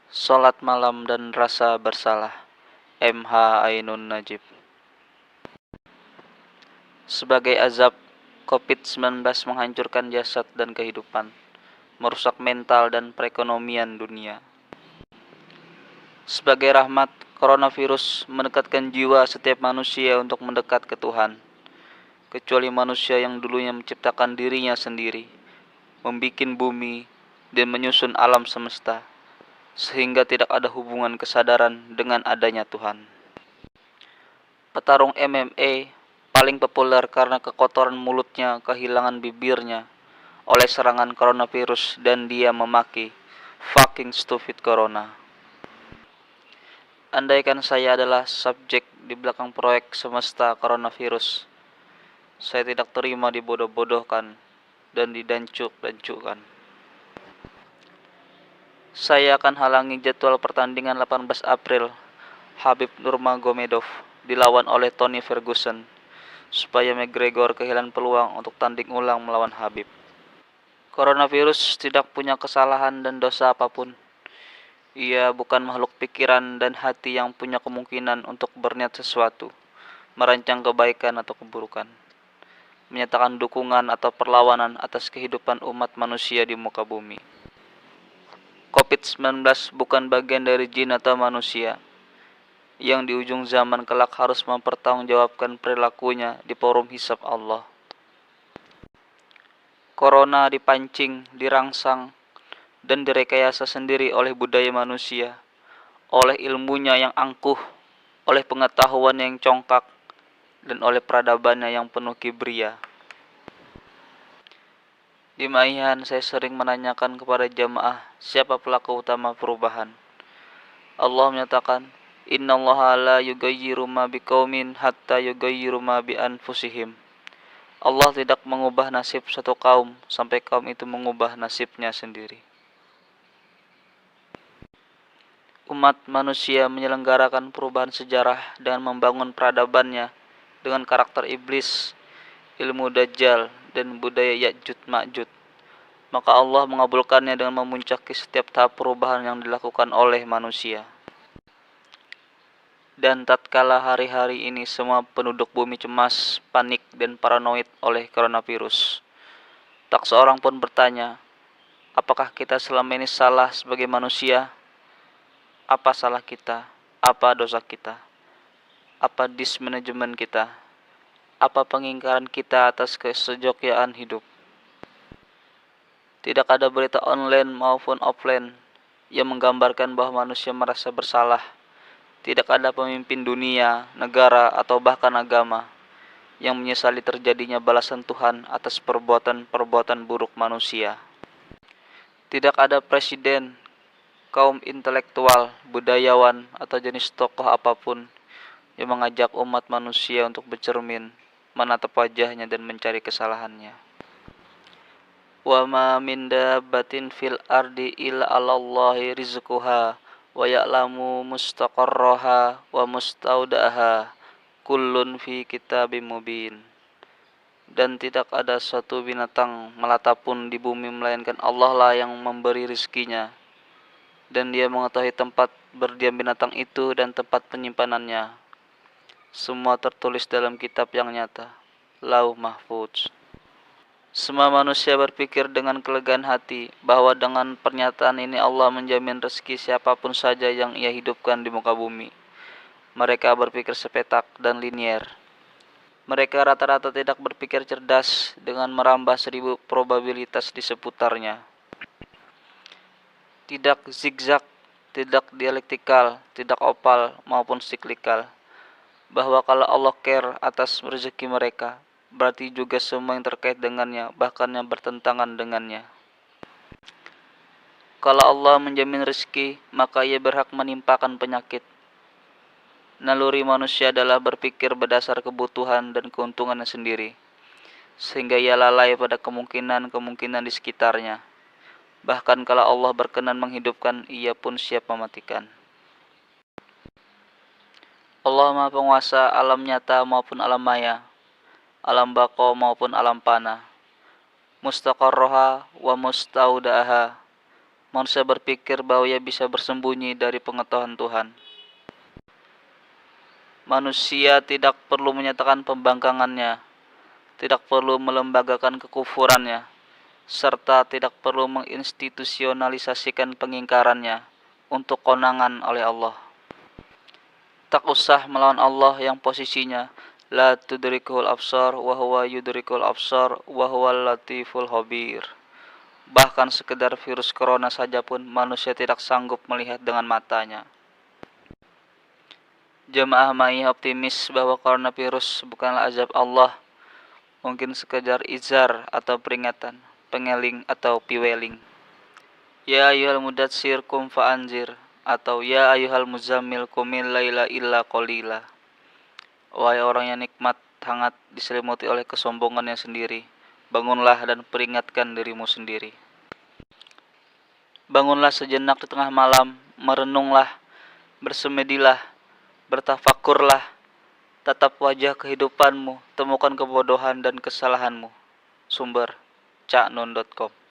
Salat malam dan rasa bersalah. M.H. Ainun Najib. Sebagai azab, COVID-19 menghancurkan jasad dan kehidupan, merusak mental dan perekonomian dunia. Sebagai rahmat, coronavirus mendekatkan jiwa setiap manusia untuk mendekat ke Tuhan, kecuali manusia yang dulunya menciptakan dirinya sendiri, membikin bumi, dan menyusun alam semesta, sehingga tidak ada hubungan kesadaran dengan adanya Tuhan. Petarung MMA paling populer karena kekotoran mulutnya, kehilangan bibirnya oleh serangan coronavirus, dan dia memaki "fucking stupid corona". Andaikan saya adalah subjek di belakang proyek semesta coronavirus, saya tidak terima dibodoh-bodohkan dan didancuk-dancukkan. Saya akan halangi jadwal pertandingan 18 April Khabib Nurmagomedov dilawan oleh Tony Ferguson, supaya McGregor kehilangan peluang untuk tanding ulang melawan Khabib. Coronavirus tidak punya kesalahan dan dosa apapun. Ia bukan makhluk pikiran dan hati yang punya kemungkinan untuk berniat sesuatu, merancang kebaikan atau keburukan, menyatakan dukungan atau perlawanan atas kehidupan umat manusia di muka bumi. COVID-19 bukan bagian dari jin atau manusia yang di ujung zaman kelak harus mempertanggungjawabkan perilakunya di forum hisab Allah. Corona dipancing, dirangsang, dan direkayasa sendiri oleh budaya manusia, oleh ilmunya yang angkuh, oleh pengetahuan yang congkak, dan oleh peradabannya yang penuh kibria. Di Maihan saya sering menanyakan kepada jamaah siapa pelaku utama perubahan. Allah menyatakan, "Innallaha la yughayyiru ma biqaumin hatta yughayyiru ma bi anfusihim." Allah tidak mengubah nasib satu kaum sampai kaum itu mengubah nasibnya sendiri. Umat manusia menyelenggarakan perubahan sejarah dengan membangun peradabannya dengan karakter iblis, ilmu dajjal, dan budaya Ya'juj Ma'juj. Maka Allah mengabulkannya dengan memuncaki setiap tahap perubahan yang dilakukan oleh manusia. Dan tatkala hari-hari ini semua penduduk bumi cemas, panik, dan paranoid oleh coronavirus, tak seorang pun bertanya, apakah kita selama ini salah sebagai manusia? Apa salah kita? Apa dosa kita? Apa dismanajemen kita? Apa pengingkaran kita atas kesejogjaan hidup? Tidak ada berita online maupun offline yang menggambarkan bahwa manusia merasa bersalah. Tidak ada pemimpin dunia, negara, atau bahkan agama yang menyesali terjadinya balasan Tuhan atas perbuatan-perbuatan buruk manusia. Tidak ada presiden, kaum intelektual, budayawan, atau jenis tokoh apapun yang mengajak umat manusia untuk bercermin, menatap wajahnya, dan mencari kesalahannya. Wa ma min dabbatin fil ardi illa 'alallahi rizquha wa ya'lamu mustaqarraha wa mustaudaha kullun fi kitabim mubin. Dan tidak ada suatu binatang melata pun di bumi melainkan Allah lah yang memberi rizkinya, dan Dia mengetahui tempat berdiam binatang itu dan tempat penyimpanannya. Semua tertulis dalam kitab yang nyata, Lauh Mahfuz. Semua manusia berpikir dengan kelegaan hati bahwa dengan pernyataan ini Allah menjamin rezeki siapapun saja yang Ia hidupkan di muka bumi. Mereka berpikir sepetak dan linier. Mereka rata-rata tidak berpikir cerdas dengan merambah 1000 probabilitas di seputarnya. Tidak zigzag, tidak dialektikal, tidak opal maupun siklikal. Bahwa kalau Allah care atas rezeki mereka, berarti juga semua yang terkait dengannya, bahkan yang bertentangan dengannya. Kalau Allah menjamin rezeki, maka Ia berhak menimpakan penyakit. Naluri manusia adalah berpikir berdasar kebutuhan dan keuntungannya sendiri, sehingga ia lalai pada kemungkinan-kemungkinan di sekitarnya. Bahkan kalau Allah berkenan menghidupkan, Ia pun siap mematikan. Allah Maha Penguasa alam nyata maupun alam maya, alam baqo maupun alam fana, mustaqarroha wa mustaudaha, manusia berpikir bahwa ia bisa bersembunyi dari pengetahuan Tuhan. Manusia tidak perlu menyatakan pembangkangannya, tidak perlu melembagakan kekufurannya, serta tidak perlu menginstitusionalisasikan pengingkarannya untuk konangan oleh Allah. Tak usah melawan Allah yang posisinya la tudrikul absar wa huwa yudrikul absar wa huwal latiful khabir. Bahkan sekedar virus corona saja pun manusia tidak sanggup melihat dengan matanya. Jemaah Ma'iyah optimis bahwa coronavirus bukanlah azab Allah, mungkin sekedar izar atau peringatan, pengeling atau piweling. Ya ayyuhal mudatsir kum fa'anzir, atau ya ayyuhal muzammil qumil laila illa qalila. Wahai orang yang nikmat hangat diselimuti oleh kesombongannya sendiri, bangunlah dan peringatkan dirimu sendiri. Bangunlah sejenak di tengah malam, merenunglah, bersemedilah, bertafakurlah, tatap wajah kehidupanmu, temukan kebodohan dan kesalahanmu. Sumber caknun.com